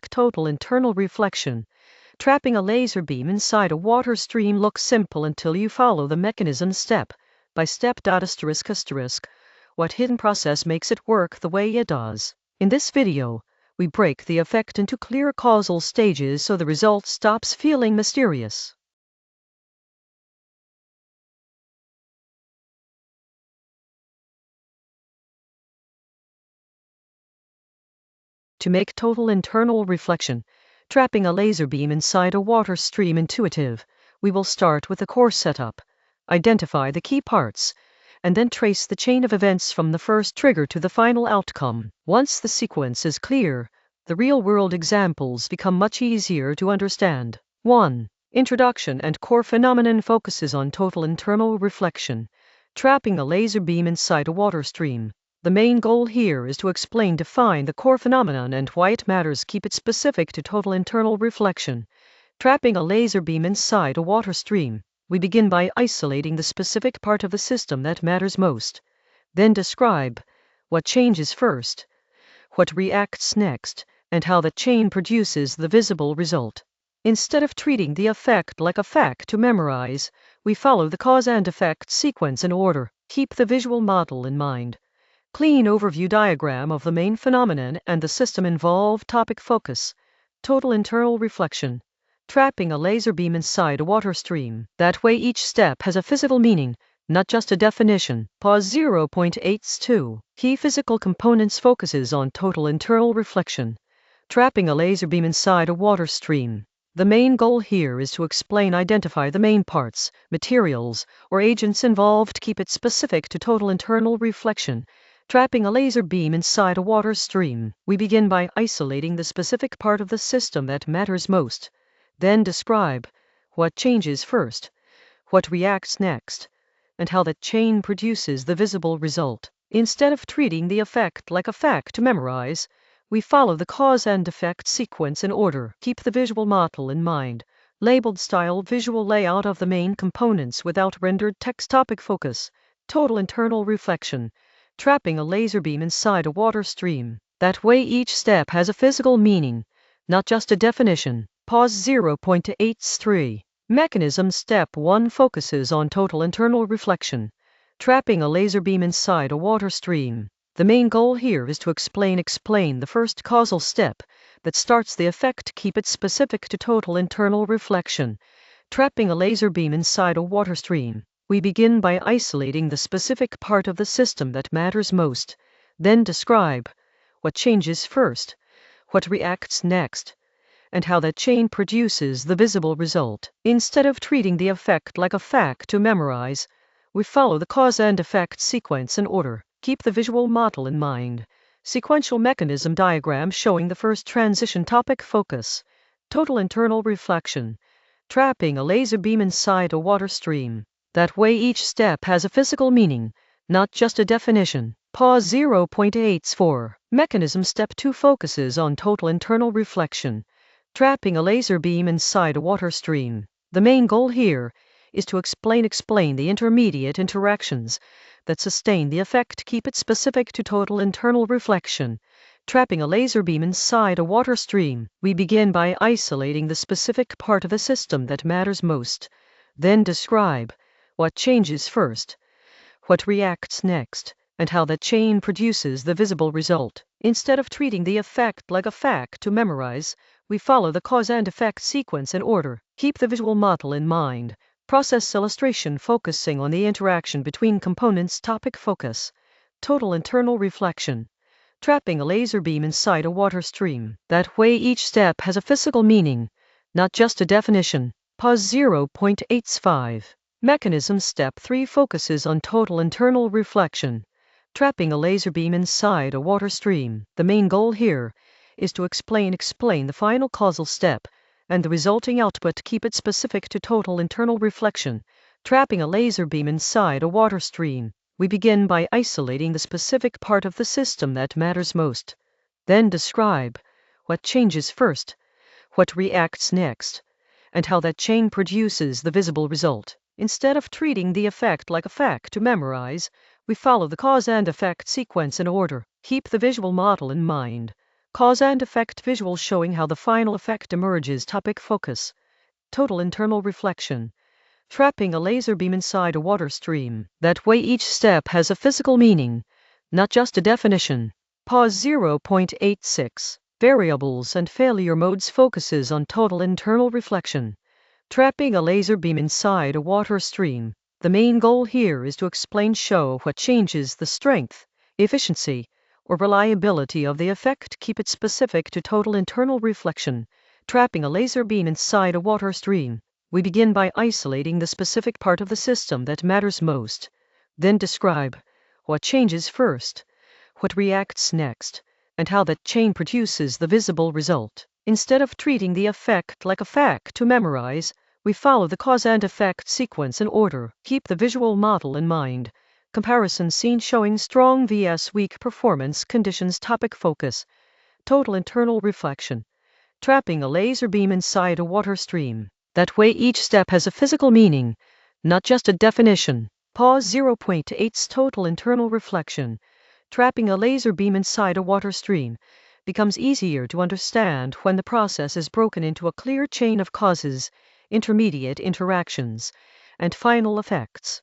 Total internal reflection. Trapping a laser beam inside a water stream looks simple until you follow the mechanism step by step. What hidden process makes it work the way it does? In this video, we break the effect into clear causal stages so the result stops feeling mysterious. To make total internal reflection, trapping a laser beam inside a water stream intuitive, we will start with the core setup, identify the key parts, and then trace the chain of events from the first trigger to the final outcome. Once the sequence is clear, the real-world examples become much easier to understand. 1. Introduction and core phenomenon focuses on total internal reflection, trapping a laser beam inside a water stream. The main goal here is to define the core phenomenon and why it matters. Keep it specific to total internal reflection. Trapping a laser beam inside a water stream. We begin by isolating the specific part of the system that matters most. Then describe what changes first, what reacts next, and how the chain produces the visible result. Instead of treating the effect like a fact to memorize, we follow the cause and effect sequence in order. Keep the visual model in mind. Clean overview diagram of the main phenomenon and the system involved. Topic focus. Total internal reflection. Trapping a laser beam inside a water stream. That way each step has a physical meaning, not just a definition. Pause 0.82. Key physical components focuses on total internal reflection. Trapping a laser beam inside a water stream. The main goal here is to identify the main parts, materials, or agents involved. Keep it specific to total internal reflection. Trapping a laser beam inside a water stream. We begin by isolating the specific part of the system that matters most. Then describe what changes first, what reacts next, and how the chain produces the visible result. Instead of treating the effect like a fact to memorize, we follow the cause and effect sequence in order. Keep the visual model in mind. Labeled style visual layout of the main components without rendered text. Topic focus. Total internal reflection. Trapping a laser beam inside a water stream. That way each step has a physical meaning, not just a definition. Pause 0.83. Mechanism. Step 1 focuses on total internal reflection. Trapping a laser beam inside a water stream. The main goal here is to explain the first causal step that starts the effect. Keep it specific to total internal reflection. Trapping a laser beam inside a water stream. We begin by isolating the specific part of the system that matters most. Then describe what changes first, what reacts next, and how that chain produces the visible result. Instead of treating the effect like a fact to memorize, we follow the cause and effect sequence in order. Keep the visual model in mind. Sequential mechanism diagram showing the first transition. Topic focus. Total internal reflection. Trapping a laser beam inside a water stream. That way each step has a physical meaning, not just a definition. Pause 0.84. Mechanism. Step 2 focuses on total internal reflection. Trapping a laser beam inside a water stream. The main goal here is to explain the intermediate interactions that sustain the effect. Keep it specific to total internal reflection. Trapping a laser beam inside a water stream. We begin by isolating the specific part of the system that matters most. Then describe what changes first, what reacts next, and how the chain produces the visible result. Instead of treating the effect like a fact to memorize, we follow the cause and effect sequence in order. Keep the visual model in mind. Process illustration focusing on the interaction between components. Topic focus. Total internal reflection. Trapping a laser beam inside a water stream. That way each step has a physical meaning, not just a definition. Pause 0.85. Mechanism. Step 3 focuses on total internal reflection. Trapping a laser beam inside a water stream. The main goal here is to explain the final causal step and the resulting output. Keep it specific to total internal reflection. Trapping a laser beam inside a water stream. We begin by isolating the specific part of the system that matters most. Then describe what changes first, what reacts next, and how that chain produces the visible result. Instead of treating the effect like a fact to memorize, we follow the cause and effect sequence in order. Keep the visual model in mind. Cause and effect visual showing how the final effect emerges. Topic focus. Total internal reflection. Trapping a laser beam inside a water stream. That way each step has a physical meaning, not just a definition. Pause 0.86. Variables and failure modes focuses on total internal reflection. Trapping a laser beam inside a water stream. The main goal here is to show what changes the strength, efficiency, or reliability of the effect. Keep it specific to total internal reflection. Trapping a laser beam inside a water stream. We begin by isolating the specific part of the system that matters most. Then describe what changes first, what reacts next, and how that chain produces the visible result. Instead of treating the effect like a fact to memorize, we follow the cause and effect sequence in order. Keep the visual model in mind. Comparison scene showing strong vs weak performance conditions. Topic focus. Total internal reflection. Trapping a laser beam inside a water stream. That way each step has a physical meaning, not just a definition. Pause 0.8. Total internal reflection. Trapping a laser beam inside a water stream becomes easier to understand when the process is broken into a clear chain of causes, intermediate interactions, and final effects.